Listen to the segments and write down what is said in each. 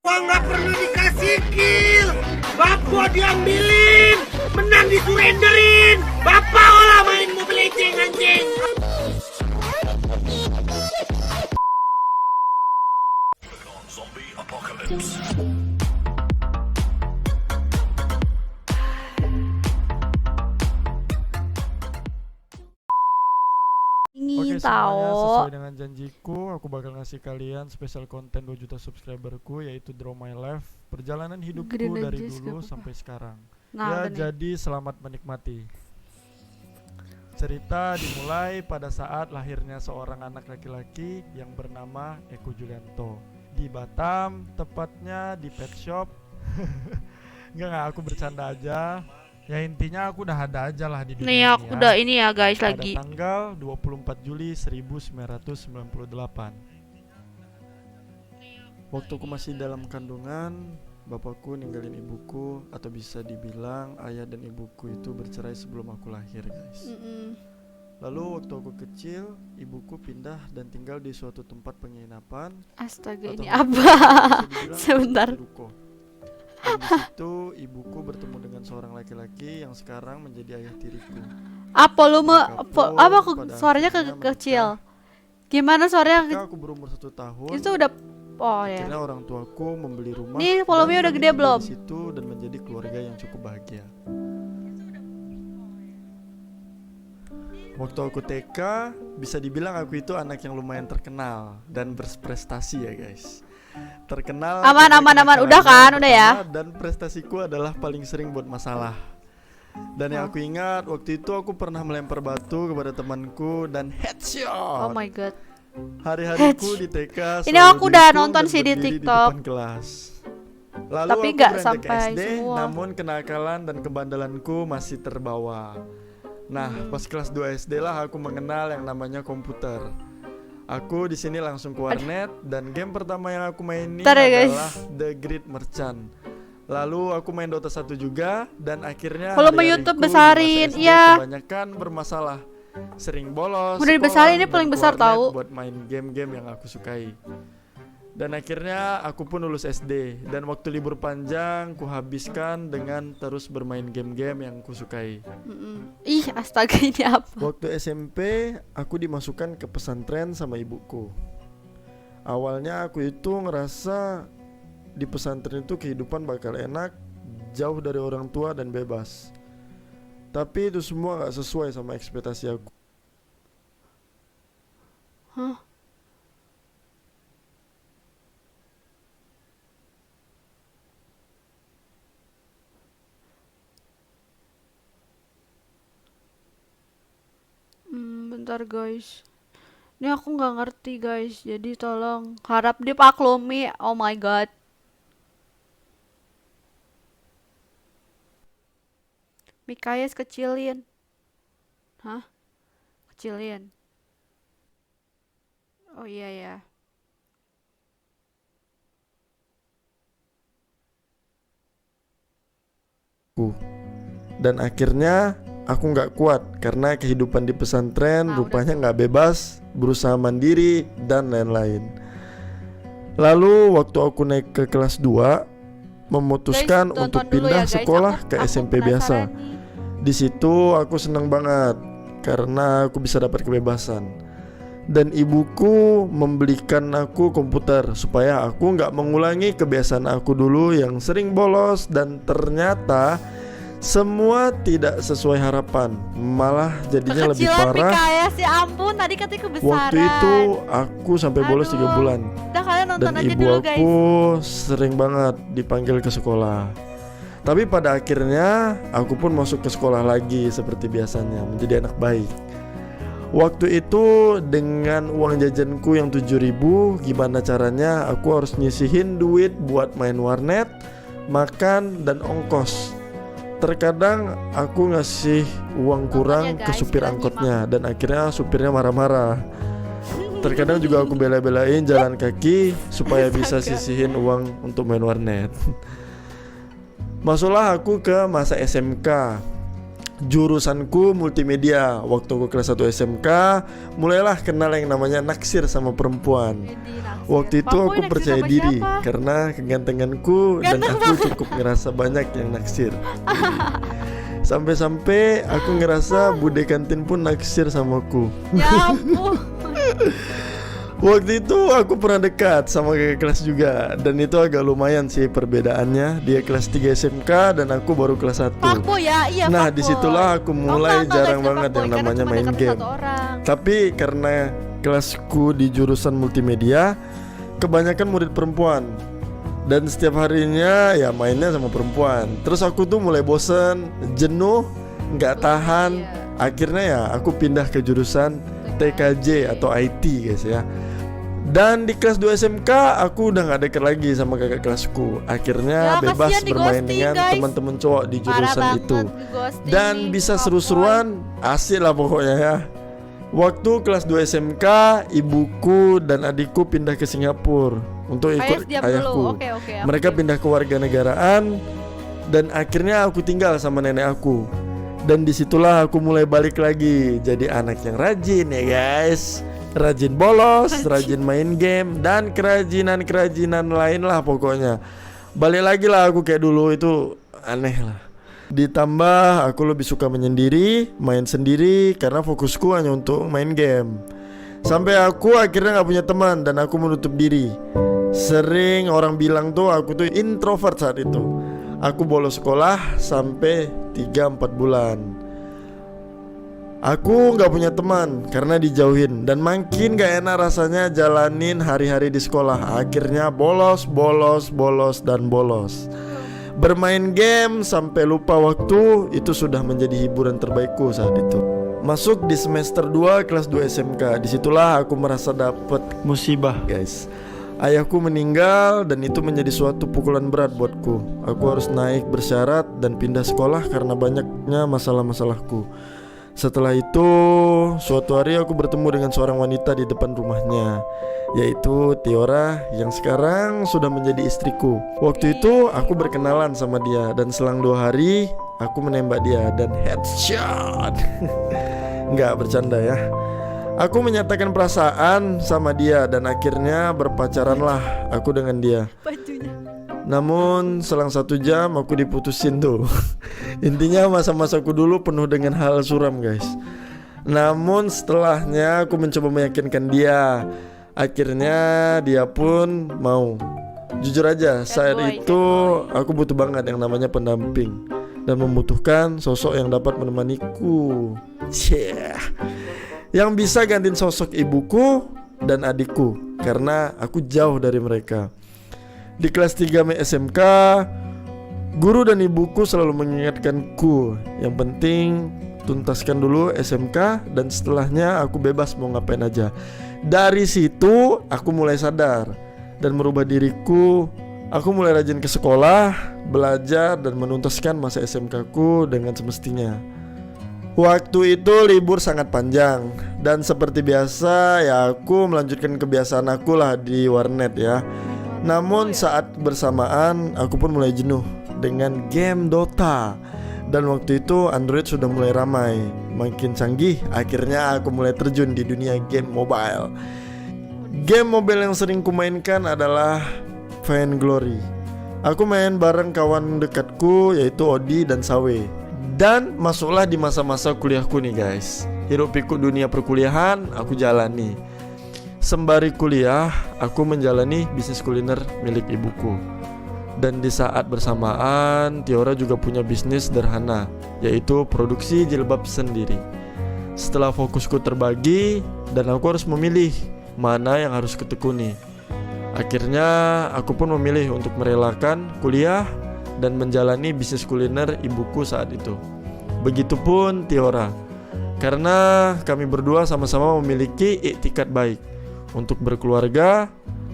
Gua nggak perlu dikasih kill, Bapak diambilin, menang disurenderin, Bapak olah main Mobile Legends anjing. Zombie apocalypse. Oke Ingin semuanya, tahu. sesuai dengan janjiku, aku bakal ngasih kalian special content 2 juta subscriberku, yaitu Draw My Life, perjalanan hidupku Gedein dari aja, dulu gak apa-apa. sampai sekarang. Nah, Ya udah nih. jadi selamat menikmati. Cerita dimulai pada saat lahirnya seorang anak laki-laki yang bernama Eko Julianto di Batam, tepatnya di pet shop. Enggak, aku bercanda aja. Ya intinya aku udah ada aja lah di dunia Nih ini aku ya. udah ini ya guys Pada lagi. tanggal 24 Juli 1998. Waktu aku masih dalam kandungan, bapakku ninggalin ibuku, atau bisa dibilang ayah dan ibuku itu bercerai sebelum aku lahir, guys. Lalu waktu aku kecil, ibuku pindah dan tinggal di suatu tempat penginapan. Astaga atau ini mungkin apa? bisa dibilang Sebentar. seperti ruko. Dan di situ ibuku bertemu dengan seorang laki-laki yang sekarang menjadi ayah tiriku. Apa lu mau Mereka pun apa kok pada suaranya akhirnya kecil? Gimana suaranya Ketika aku berumur 1 tahun, itu udah oh ya. akhirnya orang tuaku membeli rumah. Nih, volumenya dan udah kami gede tinggal belum? di situ dan menjadi keluarga yang cukup bahagia. Waktu aku TK, bisa dibilang aku itu anak yang lumayan terkenal dan berprestasi ya guys. Terkenal Aman, karena aman, aman. kenakalannya Udah kan? Udah ya? pertama, dan prestasiku adalah paling sering buat masalah. Dan yang aku ingat waktu itu aku pernah melempar batu kepada temanku dan Oh headshot. my god. Hari-hariku di TK Ini selalu aku udah dihukum nonton dan sih di berdiri TikTok. depan kelas. Lalu Tapi aku nggak beranjak ke sampai SD, semua. namun kenakalan dan kebandalanku masih terbawa. Nah, pas kelas 2 SD lah aku mengenal yang namanya komputer. Aku di sini langsung ke warnet dan game pertama yang aku mainin Bentar ya, guys. adalah The Great Merchant. Lalu aku main Dota 1 juga dan akhirnya Volume hari-hariku YouTube di masa besarin, SD iya. kebanyakan bermasalah. Sering bolos Udah dibesarin, ini dan paling ke besar warnet tahu. buat main game-game yang aku sukai. Dan akhirnya aku pun lulus SD dan waktu libur panjang kuhabiskan dengan terus bermain game-game yang kusukai. Ih, astaga ini apa? Waktu SMP aku dimasukkan ke pesantren sama ibuku. Awalnya aku itu ngerasa di pesantren itu kehidupan bakal enak, jauh dari orang tua dan bebas. Tapi itu semua gak sesuai sama ekspektasi aku. Hah? Bentar guys. Ini aku nggak ngerti guys. Jadi tolong harap dipaklumi. Oh my god. Mikayes kecilin. Hah? Kecilin. Oh iya ya. Dan akhirnya aku nggak kuat karena kehidupan di pesantren Nah, rupanya nggak bebas, berusaha mandiri dan lain-lain. Lalu waktu aku naik ke kelas 2 memutuskan Guys, untuk tonton dulu pindah ya, guys. sekolah ke Aku SMP biasa. penasaran nih. Di situ aku senang banget karena aku bisa dapat kebebasan. Dan ibuku membelikan aku komputer supaya aku nggak mengulangi kebiasaan aku dulu yang sering bolos, dan ternyata semua tidak sesuai harapan, malah jadinya lebih Kekecilan parah. Mikayes, ya ampun, tadi katanya kebesaran. Waktu itu aku sampai bolos 3 Aduh. bulan. Udah kalian nonton Dan aja ibu dulu guys. aku sering banget dipanggil ke sekolah. Tapi pada akhirnya aku pun masuk ke sekolah lagi seperti biasanya, menjadi anak baik. Waktu itu dengan uang jajanku yang 7.000, gimana caranya aku harus nyisihin duit buat main warnet, makan, dan ongkos. Terkadang aku ngasih uang kurang ya, ke guys, supir kita angkotnya dan akhirnya supirnya marah-marah. Terkadang juga aku bela-belain jalan kaki supaya bisa Astaga. sisihin uang untuk main warnet. Masuklah aku ke masa SMK. jurusanku multimedia. Waktu aku kelas 1 SMK, mulailah kenal yang namanya naksir sama perempuan. Waktu itu aku percaya diri karena kegantenganku dan aku cukup ngerasa banyak yang naksir. Sampai-sampai aku ngerasa bude kantin pun naksir sama aku. Ya ampun. Waktu itu aku pernah dekat sama kakak kelas juga. Dan itu agak lumayan sih perbedaannya. Dia kelas 3 SMK dan aku baru kelas 1. Fuckboy ya, iya. Nah fuckboy. disitulah aku mulai jarang guys, banget fuckboy, yang karena namanya cuma main dekat game. satu orang. Tapi karena kelasku di jurusan multimedia, kebanyakan murid perempuan. Dan setiap harinya ya mainnya sama perempuan. Terus aku tuh mulai bosen, jenuh, gak tahan. Akhirnya ya aku pindah ke jurusan TKJ atau IT guys ya. Dan di kelas 2 SMK aku udah gak deket lagi sama kakak kelasku. Akhirnya Ya, bebas kasihan bermain di-ghosting, dengan guys. teman-teman cowok di Parah jurusan banget itu. di-ghosting Dan nih, bisa fuckboy. seru-seruan, asik lah pokoknya ya. Waktu kelas 2 SMK, ibuku dan adikku pindah ke Singapura untuk ikut diam dulu. ayahku. Oke, aku Mereka diam. pindah ke warganegaraan dan akhirnya aku tinggal sama nenek aku. Dan disitulah aku mulai balik lagi jadi anak yang rajin ya guys. Rajin bolos, rajin main game, dan kerajinan-kerajinan lain lah pokoknya. Balik lagi lah aku kayak dulu, itu aneh lah. Ditambah aku lebih suka menyendiri, main sendiri karena fokusku hanya untuk main game. Sampai aku akhirnya gak punya teman dan aku menutup diri. Sering orang bilang tuh aku tuh introvert saat itu. Aku bolos sekolah sampai 3-4 bulan. Aku gak punya teman karena dijauhin. Dan makin gak enak rasanya jalanin hari-hari di sekolah. Akhirnya bolos, dan bolos. Bermain game sampai lupa waktu, itu sudah menjadi hiburan terbaikku saat itu. Masuk di semester 2 kelas 2 SMK. Disitulah aku merasa dapat musibah guys. Ayahku meninggal dan itu menjadi suatu pukulan berat buatku. Aku harus naik bersyarat dan pindah sekolah karena banyaknya masalah-masalahku. Setelah itu, suatu hari aku bertemu dengan seorang wanita di depan rumahnya, yaitu Tiora yang sekarang sudah menjadi istriku. Waktu itu aku berkenalan sama dia dan selang 2 hari aku menembak dia dan headshot. Nggak bercanda ya. Aku menyatakan perasaan sama dia dan akhirnya berpacaranlah aku dengan dia. Bajunya. Namun selang 1 jam aku diputusin tuh. Intinya masa-masaku dulu penuh dengan hal suram guys. Namun setelahnya aku mencoba meyakinkan dia. Akhirnya dia pun mau. Jujur aja saat itu aku butuh banget yang namanya pendamping dan membutuhkan sosok yang dapat menemaniku. Yang bisa gantiin sosok ibuku dan adikku karena aku jauh dari mereka. Di kelas 3 SMK, guru dan ibuku selalu mengingatkanku, yang penting tuntaskan dulu SMK dan setelahnya aku bebas mau ngapain aja. Dari situ aku mulai sadar dan merubah diriku. Aku mulai rajin ke sekolah, belajar dan menuntaskan masa SMK-ku dengan semestinya. Waktu itu libur sangat panjang dan seperti biasa ya aku melanjutkan kebiasaan aku lah di warnet ya. Namun saat bersamaan aku pun mulai jenuh dengan game Dota. Dan waktu itu Android sudah mulai ramai, makin canggih. Akhirnya aku mulai terjun di dunia game mobile. Game mobile yang sering kumainkan adalah Vainglory. Aku main bareng kawan dekatku yaitu Odi dan Sawe. Dan masuklah di masa-masa kuliahku nih guys. Hiruk pikuk dunia perkuliahan aku jalani. Sembari kuliah, aku menjalani bisnis kuliner milik ibuku. Dan di saat bersamaan, Tiora juga punya bisnis sederhana, yaitu produksi jilbab sendiri. Setelah fokusku terbagi, dan aku harus memilih mana yang harus kutekuni. Akhirnya, aku pun memilih untuk merelakan kuliah dan menjalani bisnis kuliner ibuku saat itu. Begitupun Tiora, karena kami berdua sama-sama memiliki iktikat baik untuk berkeluarga.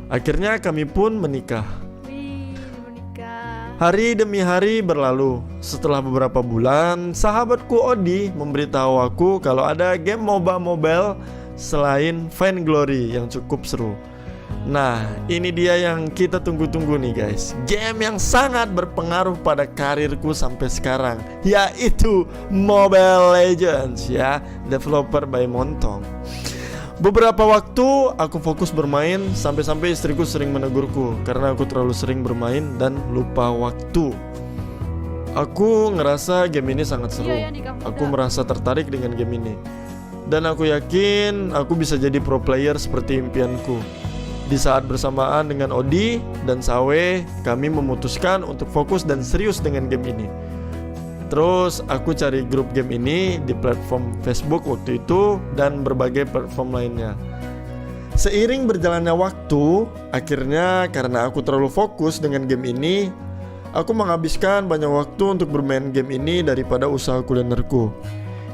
Akhirnya kami pun menikah. Menikah. Hari demi hari berlalu. Setelah beberapa bulan, sahabatku Odi memberitahu aku kalau ada game MOBA mobile selain Vainglory yang cukup seru. Nah, ini dia yang kita tunggu-tunggu nih guys. Game yang sangat berpengaruh pada karirku sampai sekarang, yaitu Mobile Legends ya, developer by Montong. Beberapa waktu aku fokus bermain sampai-sampai istriku sering menegurku karena aku terlalu sering bermain dan lupa waktu. Aku ngerasa game ini sangat seru. Iya ya, nikah muda. Aku merasa tertarik dengan game ini. Dan aku yakin aku bisa jadi pro player seperti impianku. Di saat bersamaan dengan Odi dan Sawe, kami memutuskan untuk fokus dan serius dengan game ini. Terus aku cari grup game ini di platform Facebook waktu itu dan berbagai platform lainnya. Seiring berjalannya waktu, akhirnya karena aku terlalu fokus dengan game ini, aku menghabiskan banyak waktu untuk bermain game ini daripada usaha kulinerku.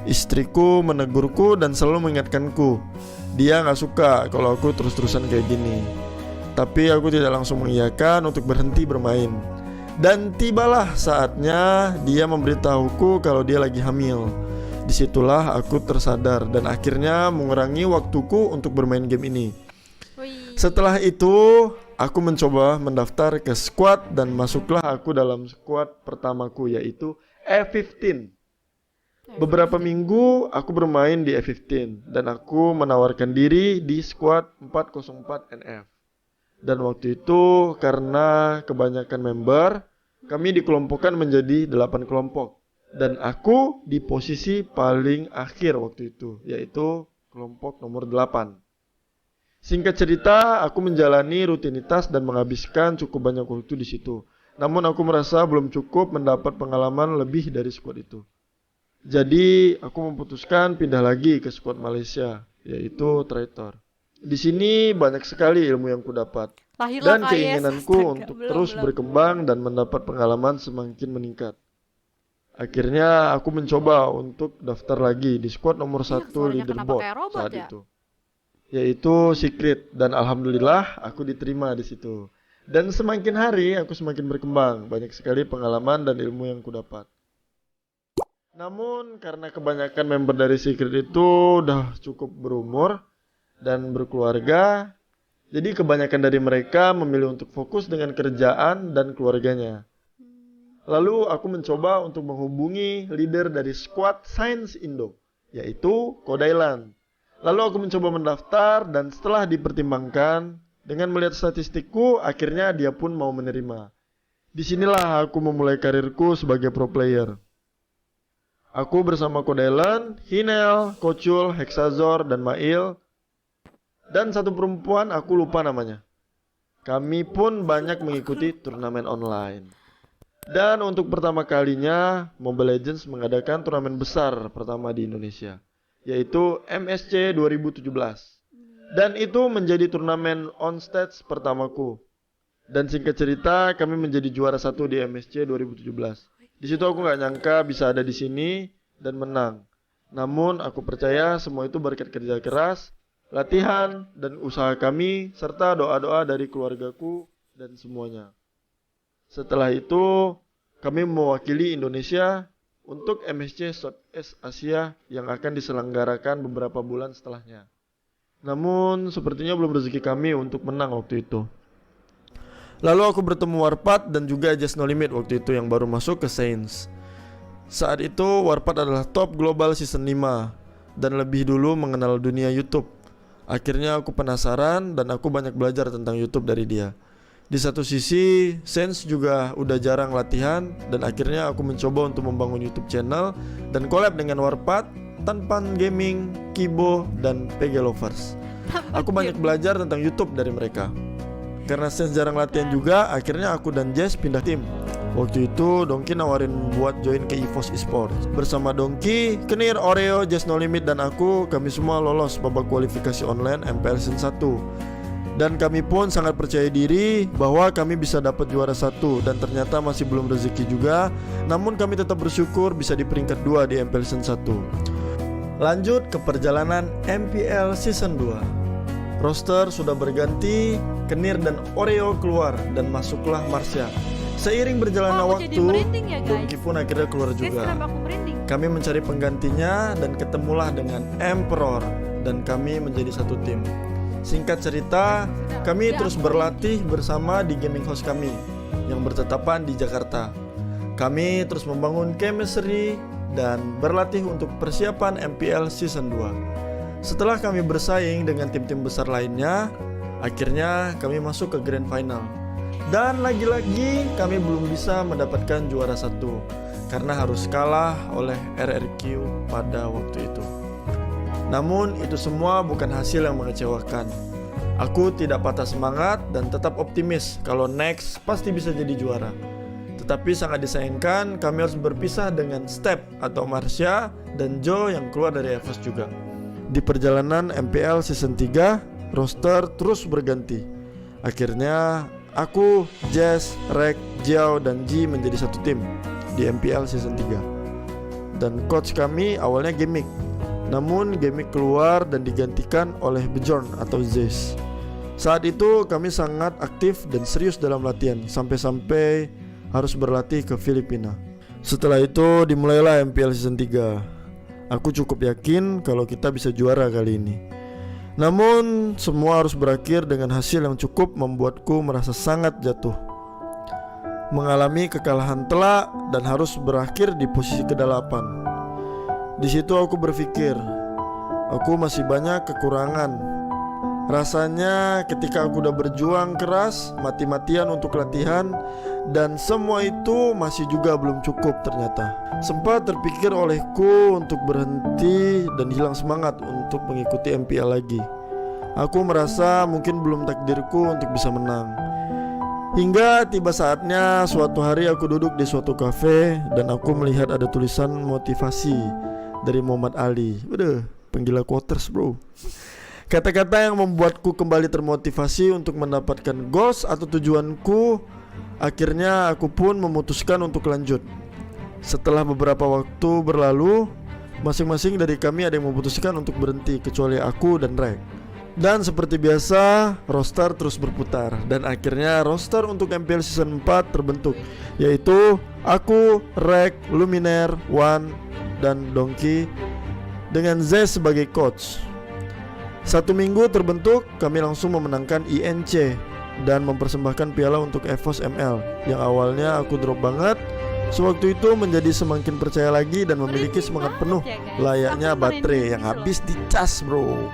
Istriku menegurku dan selalu mengingatkanku. Dia gak suka kalau aku terus-terusan kayak gini. Tapi aku tidak langsung mengiyakan untuk berhenti bermain. Dan tibalah saatnya dia memberitahuku kalau dia lagi hamil. Disitulah aku tersadar dan akhirnya mengurangi waktuku untuk bermain game ini. Wih. Setelah itu, aku mencoba mendaftar ke squad dan masuklah aku dalam squad pertamaku, yaitu F15. Beberapa minggu aku bermain di F15 dan aku menawarkan diri di squad 404 NF. Dan waktu itu karena kebanyakan member, kami dikelompokkan menjadi 8 kelompok. Dan aku di posisi paling akhir waktu itu, yaitu kelompok nomor 8. Singkat cerita, aku menjalani rutinitas dan menghabiskan cukup banyak waktu di situ. Namun aku merasa belum cukup mendapat pengalaman lebih dari squad itu. Jadi aku memutuskan pindah lagi ke squad Malaysia, yaitu Traitor. Di sini banyak sekali ilmu yang ku dapat Lahirlah dan KS, keinginanku astaga. untuk Belum, terus belum. berkembang dan mendapat pengalaman semakin meningkat. Akhirnya aku mencoba untuk daftar lagi di squad nomor 1 suaranya kenapa leaderboard kayak robot saat ya? itu, yaitu Secret, dan alhamdulillah aku diterima di situ. Dan semakin hari aku semakin berkembang, banyak sekali pengalaman dan ilmu yang ku dapat. Namun karena kebanyakan member dari Secret itu udah cukup berumur dan berkeluarga, jadi kebanyakan dari mereka memilih untuk fokus dengan kerjaan dan keluarganya. Lalu aku mencoba untuk menghubungi leader dari squad Science Indo, yaitu Kodailan. Lalu aku mencoba mendaftar dan setelah dipertimbangkan, dengan melihat statistikku, akhirnya dia pun mau menerima. Disinilah aku memulai karirku sebagai pro player. Aku bersama Kodailan, Hinel, Kocul, Hexazor, dan Mail. Dan satu perempuan aku lupa namanya. Kami pun banyak mengikuti turnamen online. Dan untuk pertama kalinya, Mobile Legends mengadakan turnamen besar pertama di Indonesia, yaitu MSC 2017. Dan itu menjadi turnamen on stage pertamaku. Dan singkat cerita, kami menjadi juara 1 di MSC 2017. Di situ aku gak nyangka bisa ada di sini dan menang. Namun aku percaya semua itu berkat kerja keras, latihan, dan usaha kami, serta doa-doa dari keluargaku dan semuanya. Setelah itu, kami mewakili Indonesia untuk MSC Southeast Asia yang akan diselenggarakan beberapa bulan setelahnya. Namun sepertinya belum rezeki kami untuk menang waktu itu. Lalu aku bertemu Warpath dan juga Just No Limit waktu itu yang baru masuk ke Saints. Saat itu Warpath adalah top global season 5 dan lebih dulu mengenal dunia YouTube. Akhirnya aku penasaran dan aku banyak belajar tentang YouTube dari dia. Di satu sisi, Saints juga udah jarang latihan dan akhirnya aku mencoba untuk membangun YouTube channel dan collab dengan Warpath, Tanpan Gaming, Kibo, dan PG Lovers. Aku banyak belajar tentang YouTube dari mereka. Karena Saints jarang latihan juga, akhirnya aku dan Jess pindah tim. Waktu itu Dongki nawarin buat join ke EVOS Esports. Bersama Dongki, Kenir, Oreo, Just No Limit, dan aku, kami semua lolos babak kualifikasi online MPL Season 1. Dan kami pun sangat percaya diri bahwa kami bisa dapat juara 1. Dan ternyata masih belum rezeki juga. Namun kami tetap bersyukur bisa di peringkat 2 di MPL Season 1. Lanjut ke perjalanan MPL Season 2. Roster sudah berganti, Kenir dan Oreo keluar dan masuklah Marsha. Seiring berjalannya Oh, aku waktu, jadi merinding ya, guys. Dongki pun akhirnya keluar Guys, juga. kenapa aku merinding? Kami mencari penggantinya dan ketemulah dengan Emperor dan kami menjadi satu tim. Singkat cerita, kami terus berlatih bersama di gaming house kami yang bertetapan di Jakarta. Kami terus membangun chemistry dan berlatih untuk persiapan MPL Season 2. Setelah kami bersaing dengan tim-tim besar lainnya, akhirnya kami masuk ke Grand Final. Dan lagi-lagi kami belum bisa mendapatkan juara 1 karena harus kalah oleh RRQ pada waktu itu. Namun itu semua bukan hasil yang mengecewakan. Aku tidak patah semangat dan tetap optimis kalau next pasti bisa jadi juara. Tetapi sangat disayangkan kami harus berpisah dengan Step atau Marsha dan Joe yang keluar dari EVOS juga. Di perjalanan MPL Season 3, roster terus berganti. Akhirnya aku, Jess, Rek, Jiao, dan Ji menjadi satu tim di MPL Season 3. Dan coach kami awalnya Gimmick. Namun Gimmick keluar dan digantikan oleh Bjorn atau Zeus. Saat itu kami sangat aktif dan serius dalam latihan, sampai-sampai harus berlatih ke Filipina. Setelah itu dimulailah MPL Season 3. Aku cukup yakin kalau kita bisa juara kali ini. Namun semua harus berakhir dengan hasil yang cukup membuatku merasa sangat jatuh. Mengalami kekalahan telak dan harus berakhir di posisi ke-8. Di situ aku berpikir, aku masih banyak kekurangan. Rasanya ketika aku udah berjuang keras, mati-matian untuk latihan, dan semua itu masih juga belum cukup ternyata. Sempat terpikir olehku untuk berhenti dan hilang semangat untuk mengikuti MPL lagi. Aku merasa mungkin belum takdirku untuk bisa menang. Hingga tiba saatnya suatu hari aku duduk di suatu kafe dan aku melihat ada tulisan motivasi dari Muhammad Ali. Waduh, penggila quotes bro. Kata-kata yang membuatku kembali termotivasi untuk mendapatkan goals atau tujuanku. Akhirnya aku pun memutuskan untuk lanjut. Setelah beberapa waktu berlalu, masing-masing dari kami ada yang memutuskan untuk berhenti, kecuali aku dan Rek. Dan seperti biasa, roster terus berputar. Dan akhirnya roster untuk MPL Season 4 terbentuk, yaitu aku, Rek, Luminaire, Wan, dan Donkey, dengan Z sebagai coach. 1 minggu terbentuk, kami langsung memenangkan INC dan mempersembahkan piala untuk EVOS ML yang awalnya aku drop banget. Sewaktu itu menjadi semakin percaya lagi dan memiliki semangat penuh layaknya baterai yang habis dicas bro.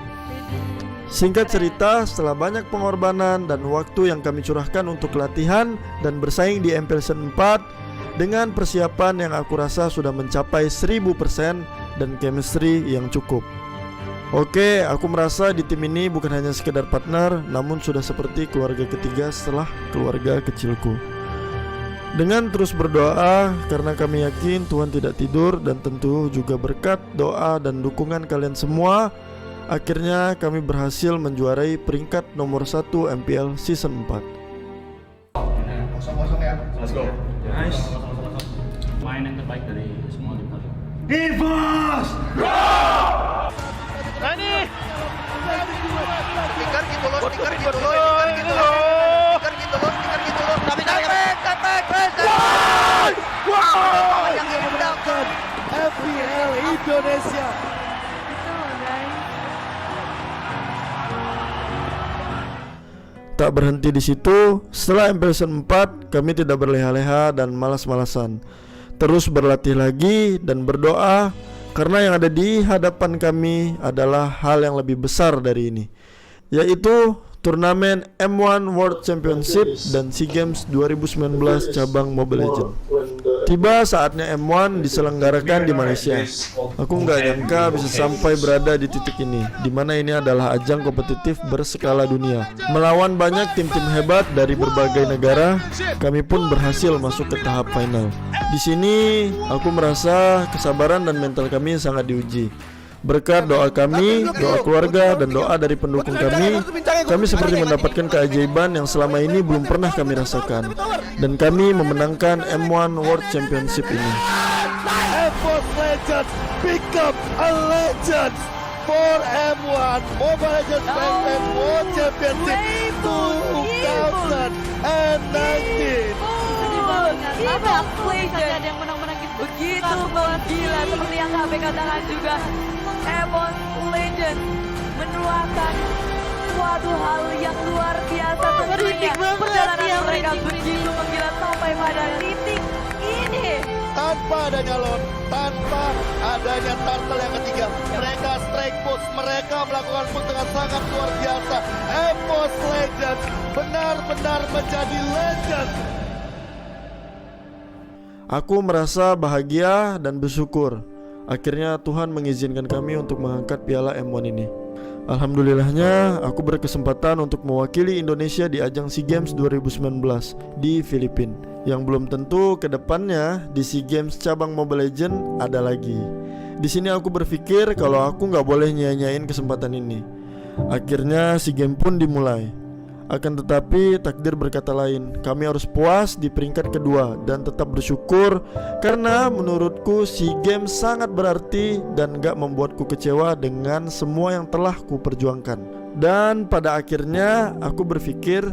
Singkat cerita, setelah banyak pengorbanan dan waktu yang kami curahkan untuk latihan dan bersaing di MPL Season 4, dengan persiapan yang aku rasa sudah mencapai 1000% dan chemistry yang cukup. Oke, aku merasa di tim ini bukan hanya sekedar partner, namun sudah seperti keluarga ketiga setelah keluarga kecilku. Dengan terus berdoa, karena kami yakin Tuhan tidak tidur, dan tentu juga berkat doa dan dukungan kalian semua, akhirnya kami berhasil menjuarai peringkat nomor 1 MPL Season 4. Kosong-kosong ya. Let's go. Nice. Main yang terbaik dari semua tim. EVOS! Stiker gitu loh, stiker gitu loh, stiker gitu loh, stiker gitu loh, stiker gitu loh. Tapi wow! Yang diundangkan FPL Indonesia. Tak berhenti di situ, setelah MPL Season 4, kami tidak berleha-leha dan malas-malasan. Terus berlatih lagi dan berdoa, karena yang ada di hadapan kami adalah hal yang lebih besar dari ini, yaitu turnamen M1 World Championship dan SEA Games 2019 cabang Mobile Legends. Tiba saatnya M1 diselenggarakan di Malaysia. Aku nggak nyangka bisa sampai berada di titik ini, dimana ini adalah ajang kompetitif berskala dunia. Melawan banyak tim-tim hebat dari berbagai negara, kami pun berhasil masuk ke tahap final. Di sini aku merasa kesabaran dan mental kami sangat diuji. Berkat doa kami, doa keluarga, dan doa dari pendukung kami seperti mendapatkan keajaiban yang selama ini belum pernah kami rasakan. Dan kami memenangkan M1 World Championship ini. EVOS Legends become a legend for M1 Mobile Legends Backpack World Championship 2019. Apa ada yang menang-menang gitu. Begitu gila seperti yang KB katakan juga, EVOS Legends menuakan Waduh, hal yang luar biasa tentunya. Merinding banget Perjalanan ya, mereka merinding, begitu menggila sampai pada titik ini. Tanpa adanya Lord, tanpa adanya Turtle yang ketiga, mereka strike pose, mereka melakukan pose dengan sangat luar biasa. Epos Legends benar-benar menjadi legend. Aku merasa bahagia dan bersyukur. Akhirnya Tuhan mengizinkan kami untuk mengangkat piala M1 ini. Alhamdulillahnya aku berkesempatan untuk mewakili Indonesia di ajang SEA Games 2019 di Filipina. Yang belum tentu ke depannya di SEA Games cabang Mobile Legends ada lagi. Di sini aku berpikir kalau aku nggak boleh nyanyain kesempatan ini. Akhirnya SEA Games pun dimulai. Akan tetapi takdir berkata lain. Kami harus puas di peringkat kedua dan tetap bersyukur karena menurutku SEA Games sangat berarti dan gak membuatku kecewa dengan semua yang telah ku perjuangkan. Dan pada akhirnya aku berpikir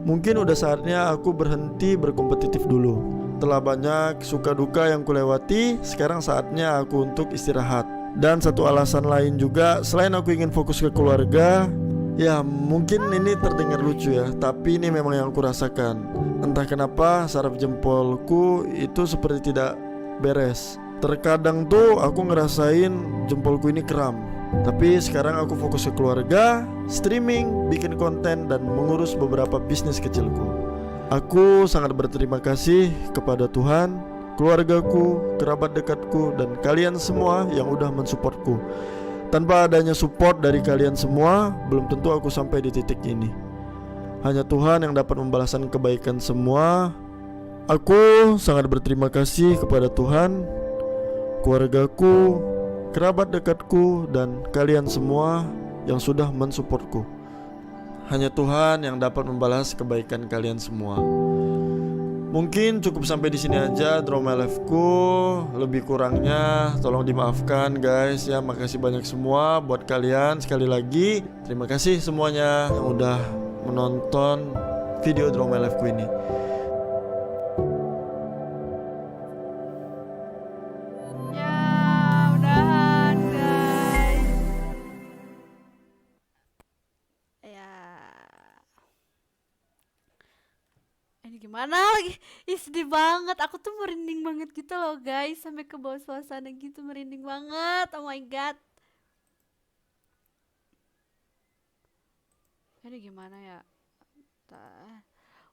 mungkin udah saatnya aku berhenti berkompetitif dulu. Telah banyak suka duka yang kulewati, sekarang saatnya aku untuk istirahat. Dan satu alasan lain juga, selain aku ingin fokus ke keluarga, ya mungkin ini terdengar lucu ya, tapi ini memang yang aku rasakan. Entah kenapa saraf jempolku itu seperti tidak beres. Terkadang tuh aku ngerasain jempolku ini kram. Tapi sekarang aku fokus ke keluarga, streaming, bikin konten, dan mengurus beberapa bisnis kecilku. Aku sangat berterima kasih kepada Tuhan, keluargaku, kerabat dekatku, dan kalian semua yang udah mensupportku. Tanpa adanya support dari kalian semua, belum tentu aku sampai di titik ini. Hanya Tuhan yang dapat membalaskan kebaikan semua. Aku sangat berterima kasih kepada Tuhan, keluargaku, kerabat dekatku, dan kalian semua yang sudah mensupportku. Hanya Tuhan yang dapat membalas kebaikan kalian semua. Mungkin cukup sampai di sini aja Draw My Life-ku. Lebih kurangnya tolong dimaafkan guys ya. Makasih banyak semua buat kalian. Sekali lagi terima kasih semuanya yang udah menonton video Draw My Life-ku ini. Ya, udahan guys. Ya. Ini gimana lagi? Ih, sedih banget. Aku tuh merinding banget gitu loh guys. Sampai ke bawah suasana gitu, merinding banget. Oh my god. Ini gimana ya?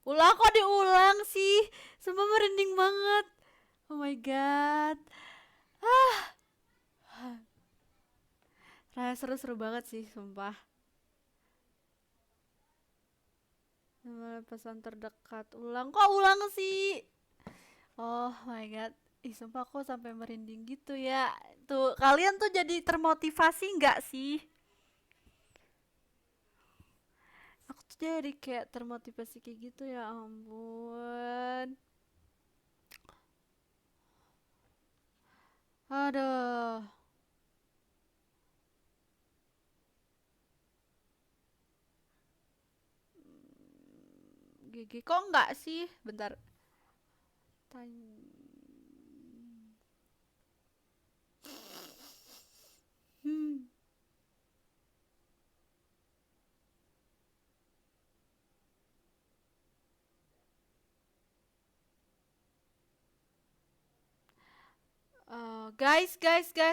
Ulang kok diulang sih? Sumpah merinding banget. Oh my god. Raya seru-seru banget sih, sumpah. Nama pesan terdekat. Ulang kok ulang sih? Oh my god. Ih, sumpah aku sampai merinding gitu ya. Tuh, kalian tuh jadi termotivasi nggak sih? Aku tuh jadi kayak termotivasi kayak gitu, ya ampun. Aduh. Gigi kok enggak sih? Bentar. Hmm. Guys,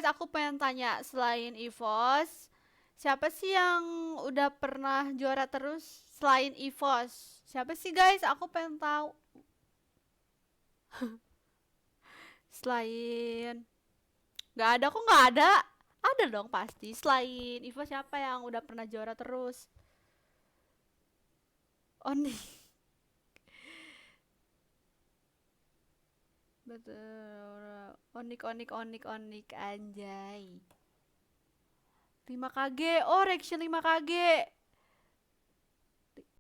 aku pengen tanya, selain EVOS, siapa sih yang udah pernah juara terus selain EVOS? Siapa sih guys? Aku pengen tahu. Selain nggak ada kok, nggak ada. Ada dong pasti. Selain EVOS siapa yang udah pernah juara terus? Oni. Betul. Onik anjay. 5 KG. Oh, reaction 5 KG.